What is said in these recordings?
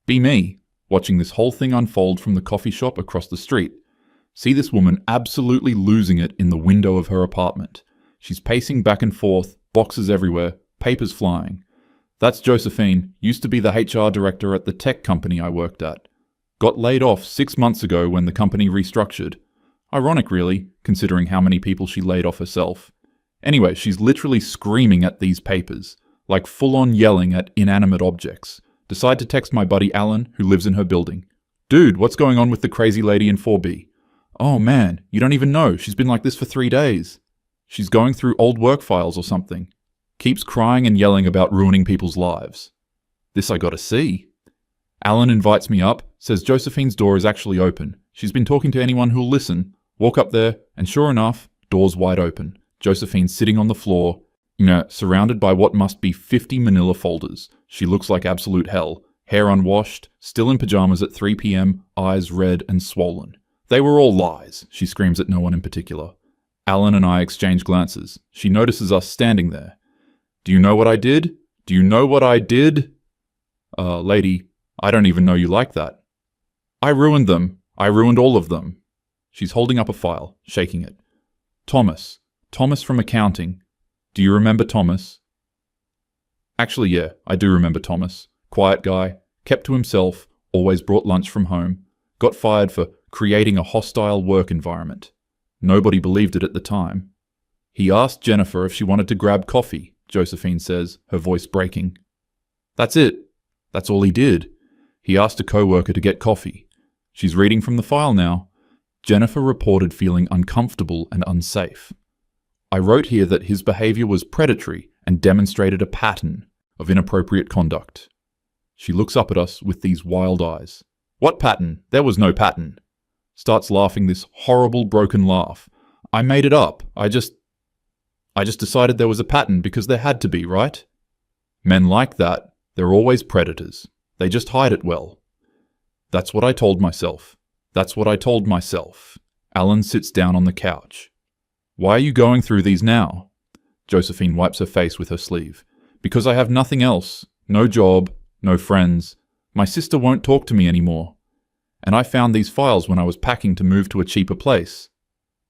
Be me, watching this whole thing unfold from the coffee shop across the street. See this woman absolutely losing it in the window of her apartment. She's pacing back and forth, boxes everywhere, papers flying. That's Josephine, used to be the HR director at the tech company I worked at. Got laid off 6 months ago when the company restructured. Ironic really, considering how many people she laid off herself. Anyway, she's literally screaming at these papers, like full-on yelling at inanimate objects. Decide to text my buddy Alan, who lives in her building. Dude, what's going on with the crazy lady in 4B? Oh man, you don't even know, she's been like this for 3 days. She's going through old work files or something. Keeps crying and yelling about ruining people's lives. This I gotta see. Alan invites me up, says Josephine's door is actually open. She's been talking to anyone who'll listen. Walk up there, and sure enough, door's wide open. Josephine's sitting on the floor, surrounded by what must be 50 manila folders. She looks like absolute hell. Hair unwashed, still in pajamas at 3 p.m, eyes red and swollen. They were all lies, she screams at no one in particular. Alan and I exchange glances. She notices us standing there. Do you know what I did? Do you know what I did? Lady, I don't even know you like that. I ruined them. I ruined all of them. She's holding up a file, shaking it. Thomas from accounting. Do you remember Thomas? Actually, yeah, I do remember Thomas. Quiet guy, kept to himself, always brought lunch from home. Got fired for creating a hostile work environment. Nobody believed it at the time. He asked Jennifer if she wanted to grab coffee, Josephine says, her voice breaking. That's it. That's all he did. He asked a co-worker to get coffee. She's reading from the file now. Jennifer reported feeling uncomfortable and unsafe. I wrote here that his behavior was predatory and demonstrated a pattern of inappropriate conduct. She looks up at us with these wild eyes. What pattern? There was no pattern. Starts laughing this horrible broken laugh. I made it up. I just decided there was a pattern because there had to be, right? Men like that, they're always predators. They just hide it well. That's what I told myself. That's what I told myself. Alan sits down on the couch. Why are you going through these now? Josephine wipes her face with her sleeve. Because I have nothing else. No job, no friends. My sister won't talk to me anymore. And I found these files when I was packing to move to a cheaper place.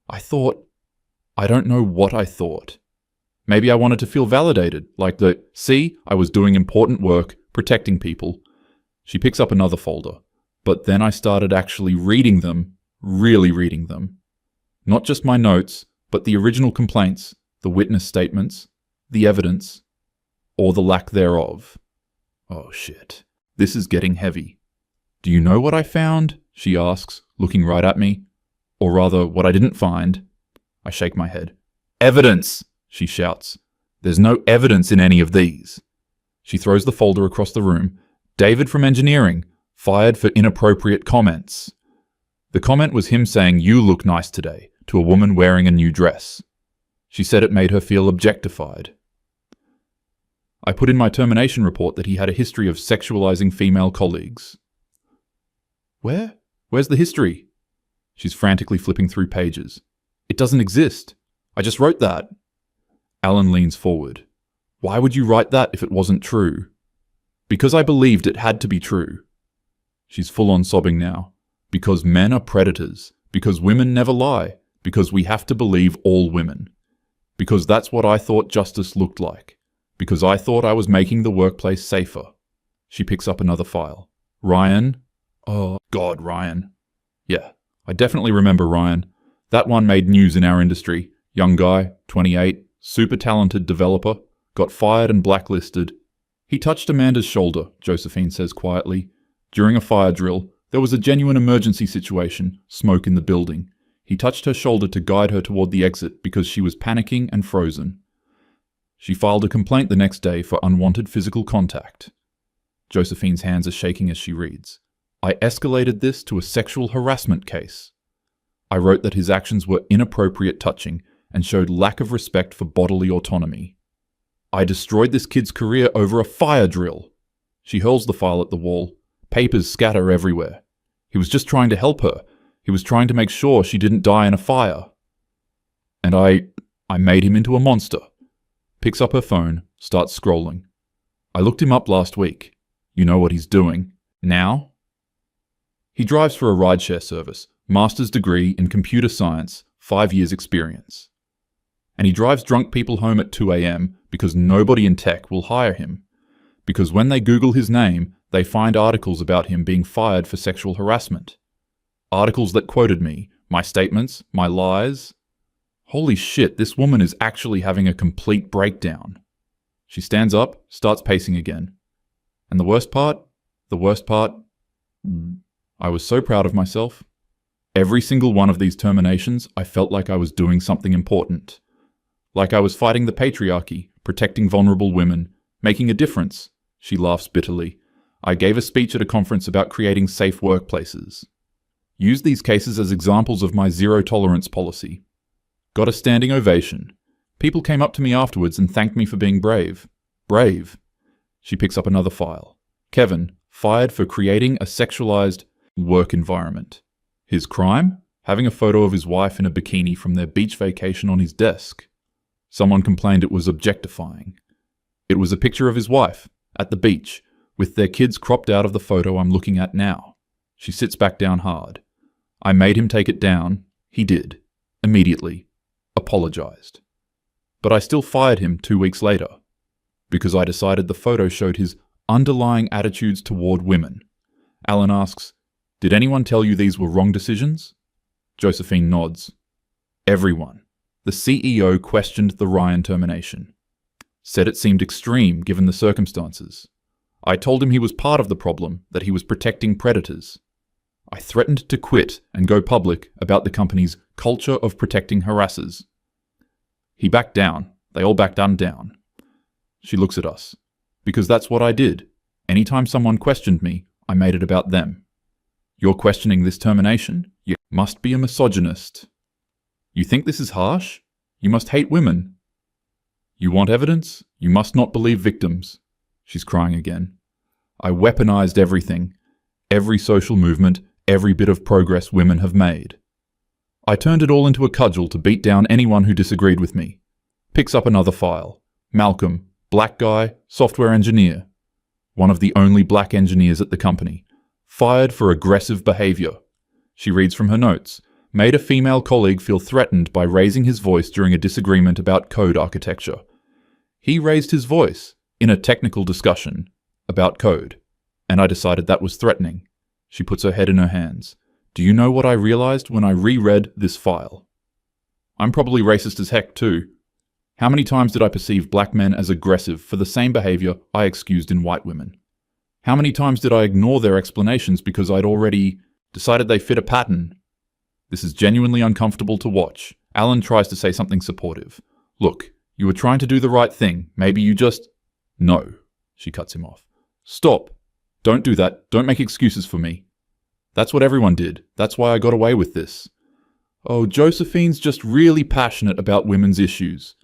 I don't know what I thought. Maybe I wanted to feel validated, like see, I was doing important work, protecting people. She picks up another folder. But then I started actually reading them, really reading them. Not just my notes, but the original complaints, the witness statements, the evidence, or the lack thereof. Oh shit, this is getting heavy. Do you know what I found? She asks, looking right at me. Or rather, what I didn't find. I shake my head. Evidence, she shouts. There's no evidence in any of these. She throws the folder across the room. David from engineering, fired for inappropriate comments. The comment was him saying, "You look nice today," to a woman wearing a new dress. She said it made her feel objectified. I put in my termination report that he had a history of sexualizing female colleagues. Where's the history? She's frantically flipping through pages. It doesn't exist. I just wrote that. Alan leans forward. Why would you write that if it wasn't true? Because I believed it had to be true. She's full on sobbing now. Because men are predators. Because women never lie. Because we have to believe all women. Because that's what I thought justice looked like. Because I thought I was making the workplace safer. She picks up another file. Ryan. Oh, God, Ryan. Yeah, I definitely remember Ryan. That one made news in our industry. Young guy, 28, super talented developer, got fired and blacklisted. He touched Amanda's shoulder, Josephine says quietly. During a fire drill, there was a genuine emergency situation, smoke in the building. He touched her shoulder to guide her toward the exit because she was panicking and frozen. She filed a complaint the next day for unwanted physical contact. Josephine's hands are shaking as she reads. I escalated this to a sexual harassment case. I wrote that his actions were inappropriate touching and showed lack of respect for bodily autonomy. I destroyed this kid's career over a fire drill. She hurls the file at the wall. Papers scatter everywhere. He was just trying to help her. He was trying to make sure she didn't die in a fire. And I made him into a monster. Picks up her phone, starts scrolling. I looked him up last week. You know what he's doing. Now? He drives for a rideshare service, master's degree in computer science, 5 years experience. And he drives drunk people home at 2 a.m. because nobody in tech will hire him. Because when they Google his name, they find articles about him being fired for sexual harassment. Articles that quoted me, my statements, my lies. Holy shit, this woman is actually having a complete breakdown. She stands up, starts pacing again. And the worst part, I was so proud of myself. Every single one of these terminations, I felt like I was doing something important. Like I was fighting the patriarchy, protecting vulnerable women, making a difference. She laughs bitterly. I gave a speech at a conference about creating safe workplaces. Used these cases as examples of my zero-tolerance policy. Got a standing ovation. People came up to me afterwards and thanked me for being brave. Brave. She picks up another file. Kevin, fired for creating a sexualized work environment. His crime? Having a photo of his wife in a bikini from their beach vacation on his desk. Someone complained it was objectifying. It was a picture of his wife, at the beach, with their kids cropped out of the photo I'm looking at now. She sits back down hard. I made him take it down. He did. Immediately. Apologized. But I still fired him 2 weeks later. Because I decided the photo showed his underlying attitudes toward women. Alan asks, "Did anyone tell you these were wrong decisions?" Josephine nods. Everyone. The CEO questioned the Ryan termination. Said it seemed extreme given the circumstances. I told him he was part of the problem, that he was protecting predators. I threatened to quit and go public about the company's culture of protecting harassers. He backed down. They all backed down. She looks at us. Because that's what I did. Anytime someone questioned me, I made it about them. You're questioning this termination? You must be a misogynist. You think this is harsh? You must hate women. You want evidence? You must not believe victims. She's crying again. I weaponized everything. Every social movement, every bit of progress women have made. I turned it all into a cudgel to beat down anyone who disagreed with me. Picks up another file. Malcolm, black guy, software engineer. One of the only black engineers at the company. Fired for aggressive behavior. She reads from her notes. Made a female colleague feel threatened by raising his voice during a disagreement about code architecture. He raised his voice in a technical discussion about code, and I decided that was threatening. She puts her head in her hands. Do you know what I realized when I reread this file? I'm probably racist as heck too. How many times did I perceive black men as aggressive for the same behavior I excused in white women? How many times did I ignore their explanations because I'd already decided they fit a pattern? This is genuinely uncomfortable to watch. Alan tries to say something supportive. Look, you were trying to do the right thing. Maybe you just... No, she cuts him off. Stop. Don't do that. Don't make excuses for me. That's what everyone did. That's why I got away with this. Oh, Josephine's just really passionate about women's issues.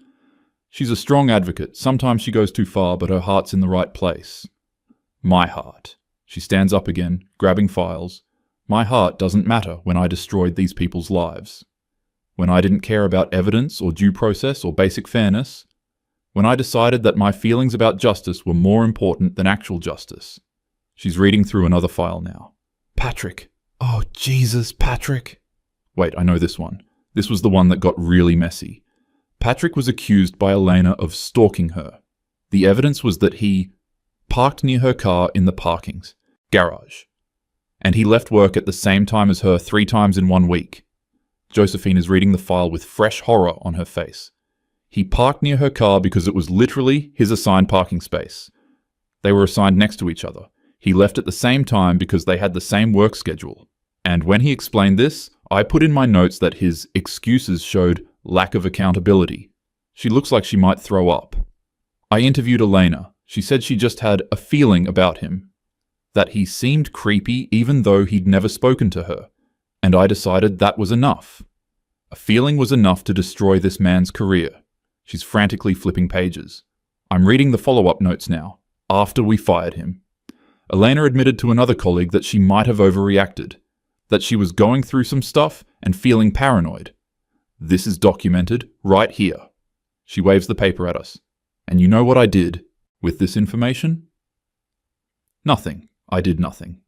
She's a strong advocate. Sometimes she goes too far, but her heart's in the right place. My heart. She stands up again, grabbing files. My heart doesn't matter when I destroyed these people's lives. When I didn't care about evidence or due process or basic fairness. When I decided that my feelings about justice were more important than actual justice. She's reading through another file now. Patrick. Oh, Jesus, Patrick. Wait, I know this one. This was the one that got really messy. Patrick was accused by Elena of stalking her. The evidence was that he parked near her car in the parking's garage. And he left work at the same time as her 3 times in 1 week. Josephine is reading the file with fresh horror on her face. He parked near her car because it was literally his assigned parking space. They were assigned next to each other. He left at the same time because they had the same work schedule. And when he explained this, I put in my notes that his excuses showed lack of accountability. She looks like she might throw up. I interviewed Elena. She said she just had a feeling about him. That he seemed creepy even though he'd never spoken to her. And I decided that was enough. A feeling was enough to destroy this man's career. She's frantically flipping pages. I'm reading the follow-up notes now, after we fired him. Elena admitted to another colleague that she might have overreacted, that she was going through some stuff and feeling paranoid. This is documented right here. She waves the paper at us. And you know what I did with this information? Nothing. I did nothing.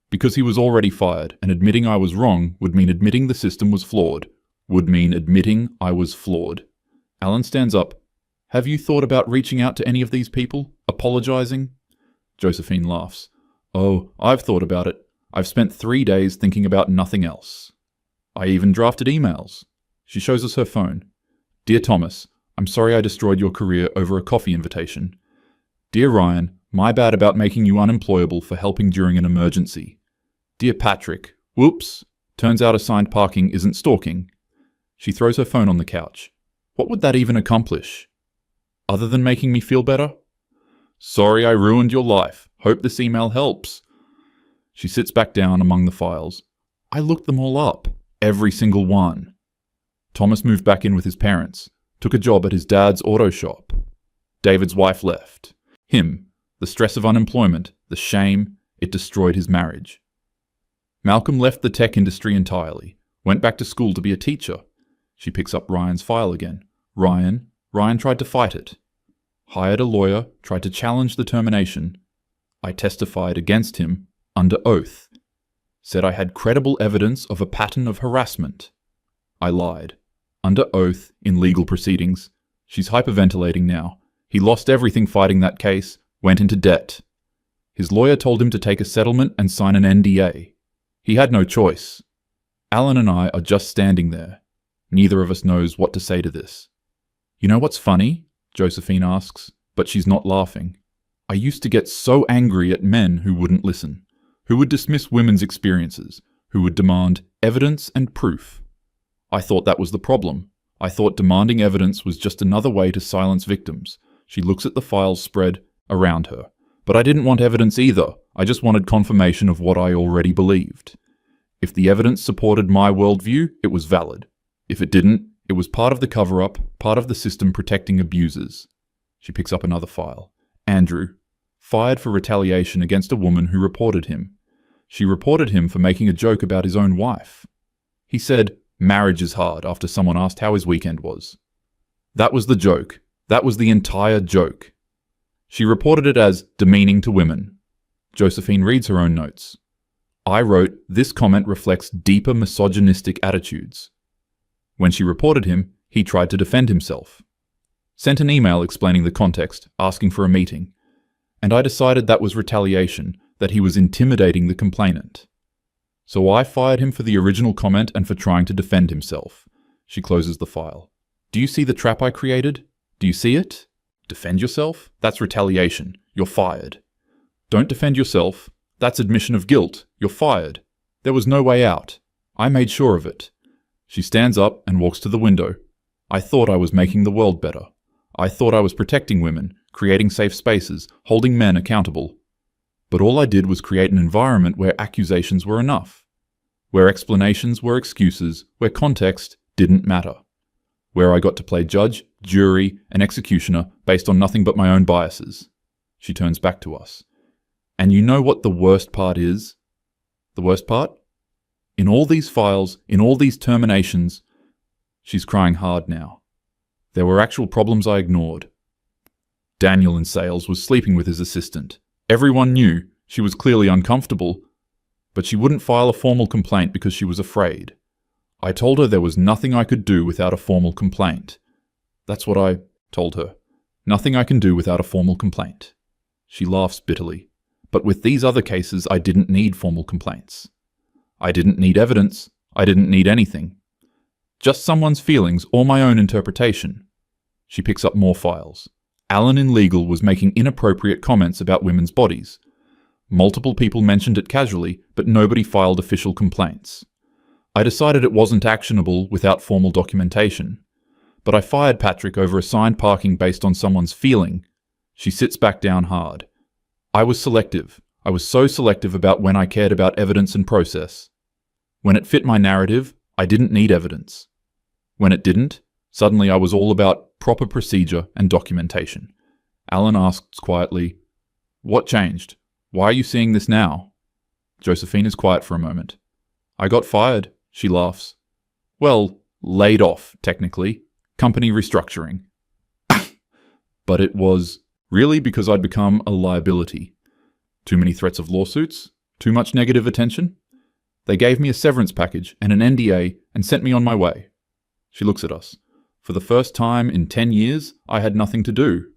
Because he was already fired, and admitting I was wrong would mean admitting the system was flawed. Would mean admitting I was flawed. Alan stands up. Have you thought about reaching out to any of these people? Apologizing? Josephine laughs. Oh, I've thought about it. I've spent 3 days thinking about nothing else. I even drafted emails. She shows us her phone. Dear Thomas, I'm sorry I destroyed your career over a coffee invitation. Dear Ryan, my bad about making you unemployable for helping during an emergency. Dear Patrick, whoops, turns out assigned parking isn't stalking. She throws her phone on the couch. What would that even accomplish? Other than making me feel better? Sorry I ruined your life. Hope this email helps. She sits back down among the files. I looked them all up. Every single one. Thomas moved back in with his parents. Took a job at his dad's auto shop. David's wife left. Him. The stress of unemployment. The shame. It destroyed his marriage. Malcolm left the tech industry entirely. Went back to school to be a teacher. She picks up Ryan's file again. Ryan tried to fight it. Hired a lawyer, tried to challenge the termination. I testified against him under oath. Said I had credible evidence of a pattern of harassment. I lied. Under oath, in legal proceedings. She's hyperventilating now. He lost everything fighting that case, went into debt. His lawyer told him to take a settlement and sign an NDA. He had no choice. Alan and I are just standing there. Neither of us knows what to say to this. You know what's funny? Josephine asks, but she's not laughing. I used to get so angry at men who wouldn't listen, who would dismiss women's experiences, who would demand evidence and proof. I thought that was the problem. I thought demanding evidence was just another way to silence victims. She looks at the files spread around her. But I didn't want evidence either. I just wanted confirmation of what I already believed. If the evidence supported my worldview, it was valid. If it didn't, it was part of the cover-up, part of the system protecting abusers. She picks up another file. Andrew. Fired for retaliation against a woman who reported him. She reported him for making a joke about his own wife. He said, marriage is hard, after someone asked how his weekend was. That was the joke. That was the entire joke. She reported it as demeaning to women. Josephine reads her own notes. I wrote, this comment reflects deeper misogynistic attitudes. When she reported him, he tried to defend himself. Sent an email explaining the context, asking for a meeting. And I decided that was retaliation, that he was intimidating the complainant. So I fired him for the original comment and for trying to defend himself. She closes the file. Do you see the trap I created? Do you see it? Defend yourself? That's retaliation. You're fired. Don't defend yourself. That's admission of guilt. You're fired. There was no way out. I made sure of it. She stands up and walks to the window. I thought I was making the world better. I thought I was protecting women, creating safe spaces, holding men accountable. But all I did was create an environment where accusations were enough. Where explanations were excuses, where context didn't matter. Where I got to play judge, jury, and executioner based on nothing but my own biases. She turns back to us. And you know what the worst part is? The worst part? In all these files, in all these terminations, she's crying hard now. There were actual problems I ignored. Daniel in sales was sleeping with his assistant. Everyone knew she was clearly uncomfortable, but she wouldn't file a formal complaint because she was afraid. I told her there was nothing I could do without a formal complaint. That's what I told her. Nothing I can do without a formal complaint. She laughs bitterly. But with these other cases, I didn't need formal complaints. I didn't need evidence. I didn't need anything. Just someone's feelings or my own interpretation. She picks up more files. Alan in legal was making inappropriate comments about women's bodies. Multiple people mentioned it casually, but nobody filed official complaints. I decided it wasn't actionable without formal documentation. But I fired Patrick over assigned parking based on someone's feeling. She sits back down hard. I was selective. I was so selective about when I cared about evidence and process. When it fit my narrative, I didn't need evidence. When it didn't, suddenly I was all about proper procedure and documentation. Alan asks quietly, "What changed? Why are you seeing this now?" Josephine is quiet for a moment. "I got fired," she laughs. "Well, laid off, technically. Company restructuring." But it was really because I'd become a liability. Too many threats of lawsuits? Too much negative attention? They gave me a severance package and an NDA and sent me on my way. She looks at us. For the first time in 10 years, I had nothing to do.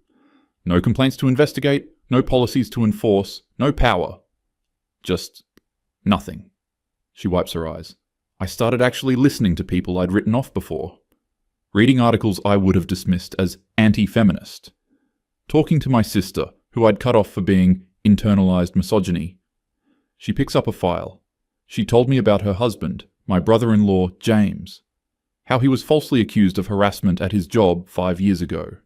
No complaints to investigate, no policies to enforce, no power. Just nothing. She wipes her eyes. I started actually listening to people I'd written off before. Reading articles I would have dismissed as anti-feminist. Talking to my sister, who I'd cut off for being internalized misogyny. She picks up a file. She told me about her husband, my brother-in-law, James. How he was falsely accused of harassment at his job 5 years ago.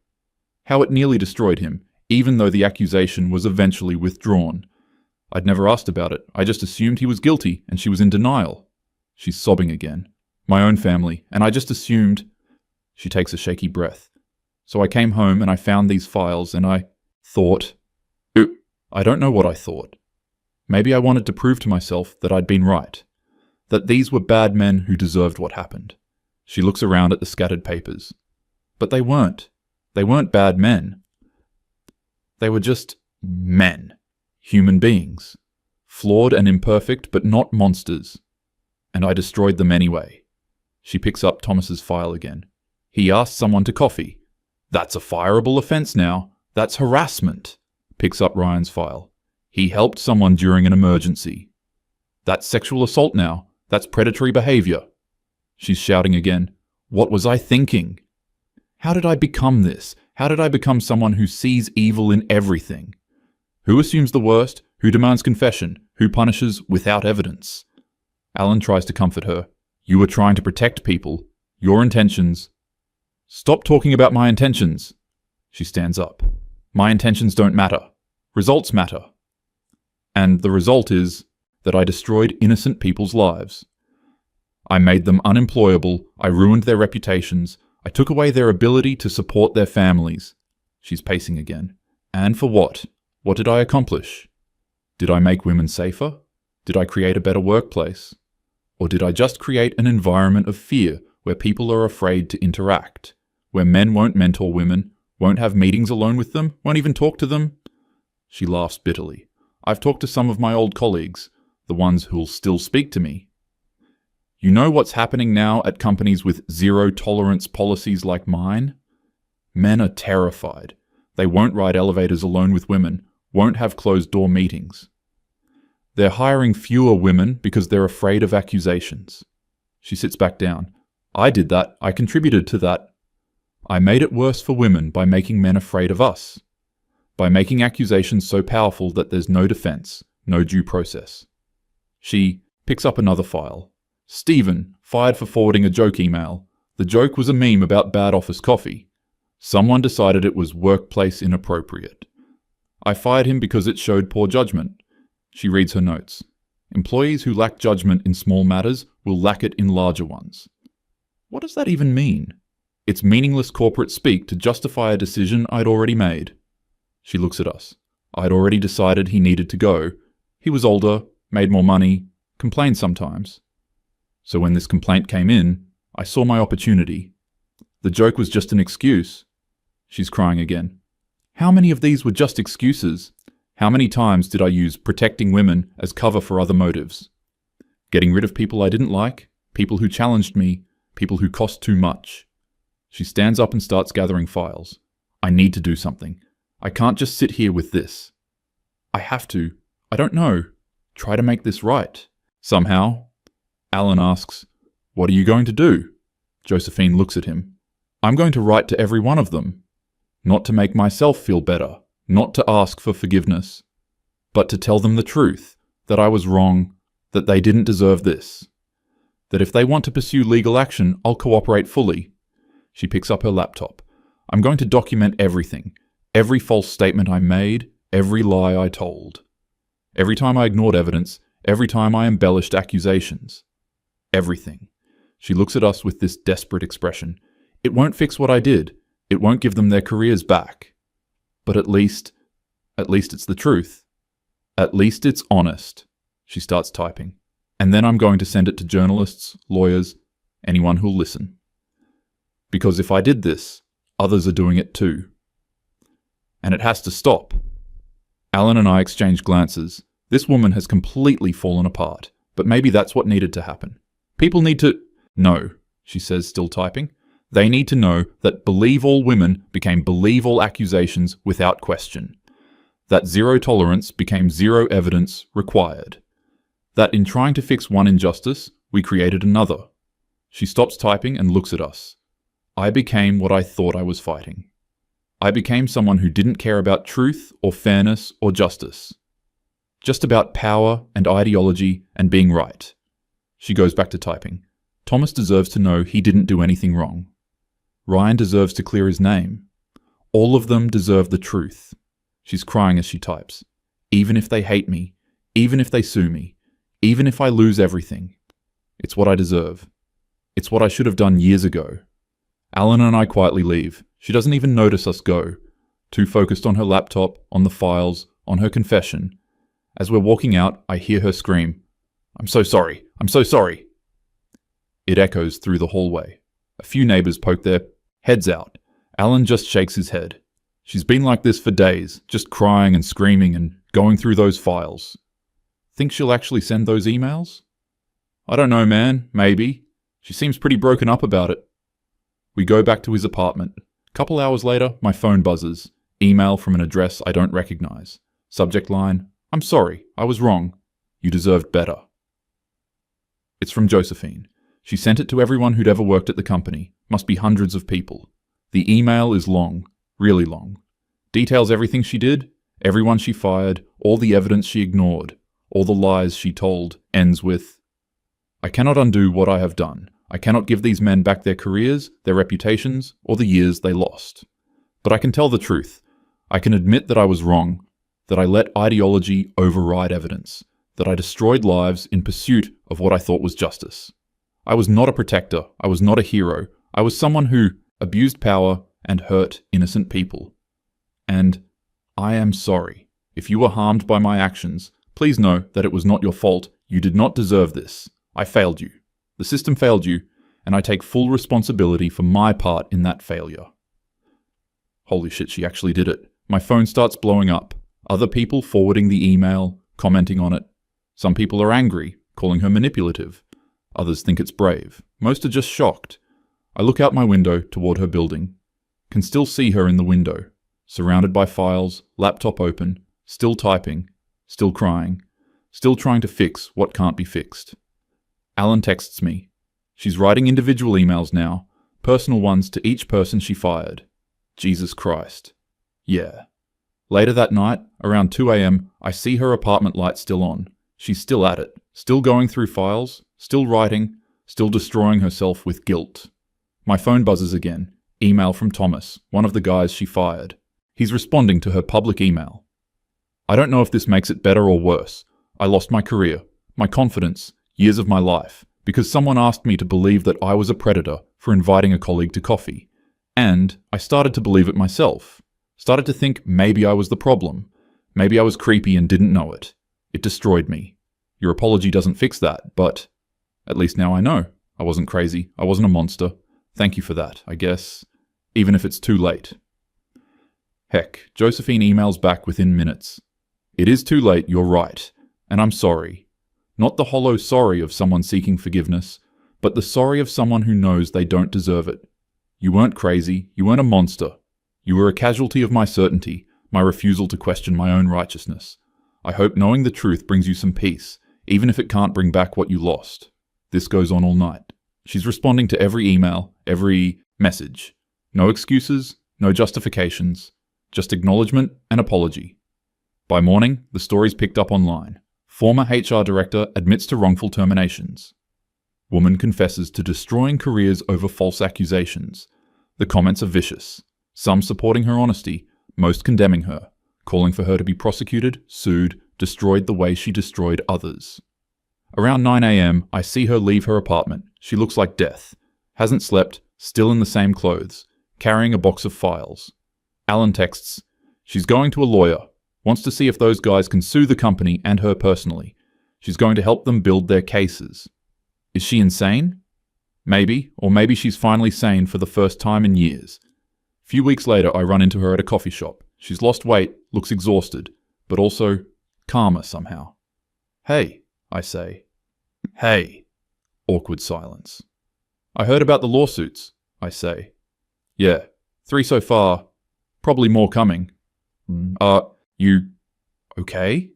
How it nearly destroyed him, even though the accusation was eventually withdrawn. I'd never asked about it. I just assumed he was guilty, and she was in denial. She's sobbing again. My own family, and I just assumed... She takes a shaky breath. So I came home and I found these files and I thought... I don't know what I thought. Maybe I wanted to prove to myself that I'd been right. That these were bad men who deserved what happened. She looks around at the scattered papers. But they weren't. They weren't bad men. They were just men. Human beings. Flawed and imperfect, but not monsters. And I destroyed them anyway. She picks up Thomas's file again. He asked someone to coffee. That's a fireable offense now. That's harassment. Picks up Ryan's file. He helped someone during an emergency. That's sexual assault now. That's predatory behavior. She's shouting again. What was I thinking? How did I become this? How did I become someone who sees evil in everything? Who assumes the worst? Who demands confession? Who punishes without evidence? Alan tries to comfort her. You were trying to protect people. Your intentions... Stop talking about my intentions. She stands up. My intentions don't matter. Results matter. And the result is that I destroyed innocent people's lives. I made them unemployable. I ruined their reputations. I took away their ability to support their families. She's pacing again. And for what? What did I accomplish? Did I make women safer? Did I create a better workplace? Or did I just create an environment of fear where people are afraid to interact? Where men won't mentor women, won't have meetings alone with them, won't even talk to them? She laughs bitterly. I've talked to some of my old colleagues, the ones who'll still speak to me. You know what's happening now at companies with zero-tolerance policies like mine? Men are terrified. They won't ride elevators alone with women, won't have closed-door meetings. They're hiring fewer women because they're afraid of accusations. She sits back down. I did that. I contributed to that. I made it worse for women by making men afraid of us. By making accusations so powerful that there's no defense, no due process. She picks up another file. Stephen, fired for forwarding a joke email. The joke was a meme about bad office coffee. Someone decided it was workplace inappropriate. I fired him because it showed poor judgment. She reads her notes. Employees who lack judgment in small matters will lack it in larger ones. What does that even mean? It's meaningless corporate speak to justify a decision I'd already made. She looks at us. I'd already decided he needed to go. He was older, made more money, complained sometimes. So when this complaint came in, I saw my opportunity. The joke was just an excuse. She's crying again. How many of these were just excuses? How many times did I use protecting women as cover for other motives? Getting rid of people I didn't like, people who challenged me, people who cost too much. She stands up and starts gathering files. I need to do something. I can't just sit here with this. I have to. I don't know. Try to make this right. Somehow. Alan asks, What are you going to do? Josephine looks at him. I'm going to write to every one of them. Not to make myself feel better. Not to ask for forgiveness. But to tell them the truth. That I was wrong. That they didn't deserve this. That if they want to pursue legal action, I'll cooperate fully. She picks up her laptop. I'm going to document everything. Every false statement I made, every lie I told. Every time I ignored evidence, every time I embellished accusations. Everything. She looks at us with this desperate expression. It won't fix what I did. It won't give them their careers back. But at least it's the truth. At least it's honest. She starts typing. And then I'm going to send it to journalists, lawyers, anyone who'll listen. Because if I did this, others are doing it too. And it has to stop. Alan and I exchange glances. This woman has completely fallen apart, but maybe that's what needed to happen. People need to... No, she says, still typing. They need to know that believe all women became believe all accusations without question. That zero tolerance became zero evidence required. That in trying to fix one injustice, we created another. She stops typing and looks at us. I became what I thought I was fighting. I became someone who didn't care about truth or fairness or justice. Just about power and ideology and being right. She goes back to typing. Thomas deserves to know he didn't do anything wrong. Ryan deserves to clear his name. All of them deserve the truth. She's crying as she types. Even if they hate me, even if they sue me, even if I lose everything. It's what I deserve. It's what I should have done years ago. Alan and I quietly leave. She doesn't even notice us go. Too focused on her laptop, on the files, on her confession. As we're walking out, I hear her scream, "I'm so sorry. I'm so sorry." It echoes through the hallway. A few neighbors poke their heads out. Alan just shakes his head. She's been like this for days, just crying and screaming and going through those files. Think she'll actually send those emails? I don't know, man. Maybe. She seems pretty broken up about it. We go back to his apartment. Couple hours later, my phone buzzes. Email from an address I don't recognize. Subject line, "I'm sorry, I was wrong. You deserved better." It's from Josephine. She sent it to everyone who'd ever worked at the company. Must be hundreds of people. The email is long, really long. Details everything she did, everyone she fired, all the evidence she ignored, all the lies she told. Ends with, "I cannot undo what I have done. I cannot give these men back their careers, their reputations, or the years they lost. But I can tell the truth. I can admit that I was wrong, that I let ideology override evidence, that I destroyed lives in pursuit of what I thought was justice. I was not a protector. I was not a hero. I was someone who abused power and hurt innocent people. And I am sorry. If you were harmed by my actions, please know that it was not your fault. You did not deserve this. I failed you. The system failed you, and I take full responsibility for my part in that failure." Holy shit, she actually did it. My phone starts blowing up. Other people forwarding the email, commenting on it. Some people are angry, calling her manipulative. Others think it's brave. Most are just shocked. I look out my window toward her building. Can still see her in the window, surrounded by files, laptop open, still typing, still crying, still trying to fix what can't be fixed. Alan texts me. She's writing individual emails now, personal ones to each person she fired. Jesus Christ. Yeah. Later that night, around 2 a.m., I see her apartment light still on. She's still at it, still going through files, still writing, still destroying herself with guilt. My phone buzzes again. Email from Thomas, one of the guys she fired. He's responding to her public email. I don't know if this makes it better or worse. I lost my career, my confidence, years of my life, because someone asked me to believe that I was a predator for inviting a colleague to coffee. And I started to believe it myself. Started to think maybe I was the problem. Maybe I was creepy and didn't know it. It destroyed me. Your apology doesn't fix that, but at least now I know. I wasn't crazy. I wasn't a monster. Thank you for that, I guess. Even if it's too late. Heck, Josephine emails back within minutes. It is too late, you're right. And I'm sorry. Not the hollow sorry of someone seeking forgiveness, but the sorry of someone who knows they don't deserve it. You weren't crazy. You weren't a monster. You were a casualty of my certainty, my refusal to question my own righteousness. I hope knowing the truth brings you some peace, even if it can't bring back what you lost. This goes on all night. She's responding to every email, every message. No excuses, no justifications, just acknowledgement and apology. By morning, the story's picked up online. Former HR director admits to wrongful terminations. Woman confesses to destroying careers over false accusations. The comments are vicious. Some supporting her honesty, most condemning her, calling for her to be prosecuted, sued, destroyed the way she destroyed others. Around 9 a.m., I see her leave her apartment. She looks like death. Hasn't slept, still in the same clothes, carrying a box of files. Alan texts, "She's going to a lawyer. Wants to see if those guys can sue the company and her personally. She's going to help them build their cases." Is she insane? Maybe, or maybe she's finally sane for the first time in years. A few weeks later, I run into her at a coffee shop. She's lost weight, looks exhausted, but also calmer somehow. Hey, I say. Hey. Awkward silence. I heard about the lawsuits, I say. Yeah, 3 so far. Probably more coming. You okay?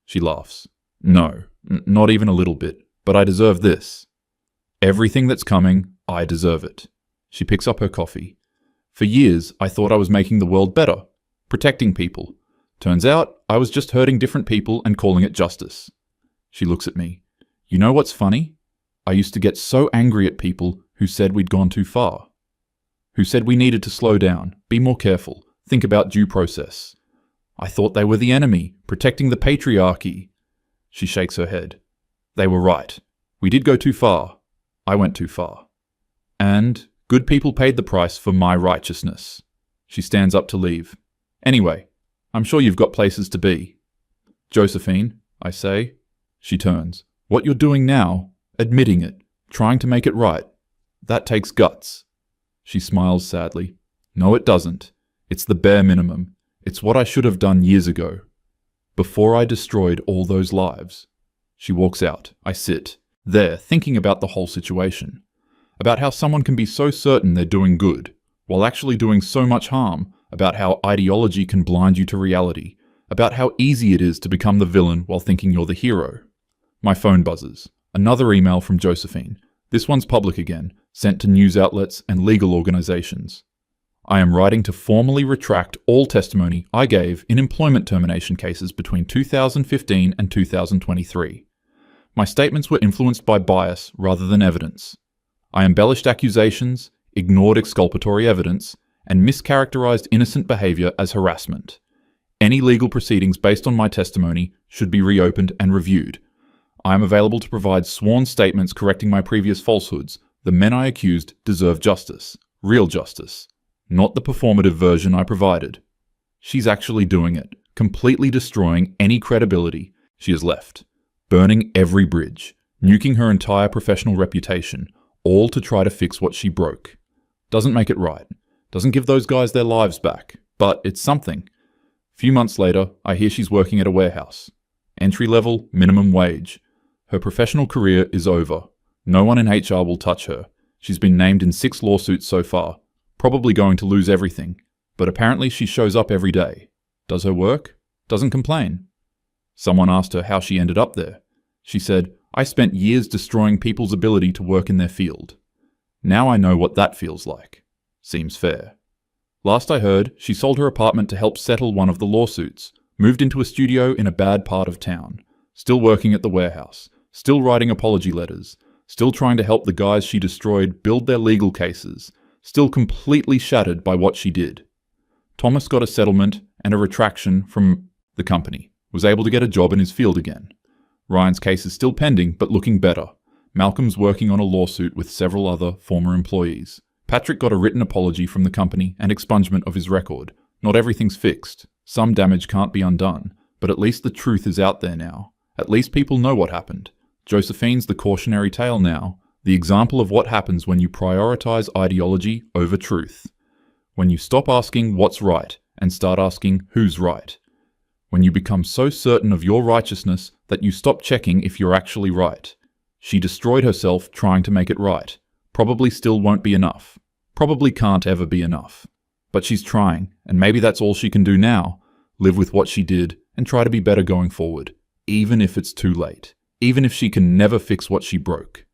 She laughs. No, not even a little bit, but I deserve this. Everything that's coming, I deserve it. She picks up her coffee. For years, I thought I was making the world better, protecting people. Turns out, I was just hurting different people and calling it justice. She looks at me. You know what's funny? I used to get so angry at people who said we'd gone too far. Who said we needed to slow down, be more careful, think about due process. I thought they were the enemy, protecting the patriarchy. She shakes her head. They were right. We did go too far. I went too far. And good people paid the price for my righteousness. She stands up to leave. Anyway, I'm sure you've got places to be. Josephine, I say. She turns. What you're doing now, admitting it, trying to make it right, that takes guts. She smiles sadly. No, it doesn't. It's the bare minimum. It's what I should have done years ago. Before I destroyed all those lives. She walks out. I sit there, thinking about the whole situation. About how someone can be so certain they're doing good, while actually doing so much harm. About how ideology can blind you to reality. About how easy it is to become the villain while thinking you're the hero. My phone buzzes. Another email from Josephine. This one's public again, sent to news outlets and legal organizations. I am writing to formally retract all testimony I gave in employment termination cases between 2015 and 2023. My statements were influenced by bias rather than evidence. I embellished accusations, ignored exculpatory evidence, and mischaracterized innocent behavior as harassment. Any legal proceedings based on my testimony should be reopened and reviewed. I am available to provide sworn statements correcting my previous falsehoods. The men I accused deserve justice, real justice, not the performative version I provided. She's actually doing it, completely destroying any credibility she has left, burning every bridge, nuking her entire professional reputation, all to try to fix what she broke. Doesn't make it right, doesn't give those guys their lives back, but it's something. A few months later, I hear she's working at a warehouse. Entry-level, minimum wage. Her professional career is over. No one in HR will touch her. She's been named in 6 lawsuits so far, probably going to lose everything. But apparently she shows up every day. Does her work? Doesn't complain. Someone asked her how she ended up there. She said, I spent years destroying people's ability to work in their field. Now I know what that feels like. Seems fair. Last I heard, she sold her apartment to help settle one of the lawsuits, moved into a studio in a bad part of town, still working at the warehouse, still writing apology letters, still trying to help the guys she destroyed build their legal cases, still completely shattered by what she did. Thomas got a settlement and a retraction from the company, was able to get a job in his field again. Ryan's case is still pending, but looking better. Malcolm's working on a lawsuit with several other former employees. Patrick got a written apology from the company and expungement of his record. Not everything's fixed. Some damage can't be undone, but at least the truth is out there now. At least people know what happened. Josephine's the cautionary tale now, the example of what happens when you prioritize ideology over truth. When you stop asking what's right and start asking who's right. When you become so certain of your righteousness that you stop checking if you're actually right. She destroyed herself trying to make it right. Probably still won't be enough. Probably can't ever be enough. But she's trying, and maybe that's all she can do now. Live with what she did and try to be better going forward, even if it's too late. Even if she can never fix what she broke.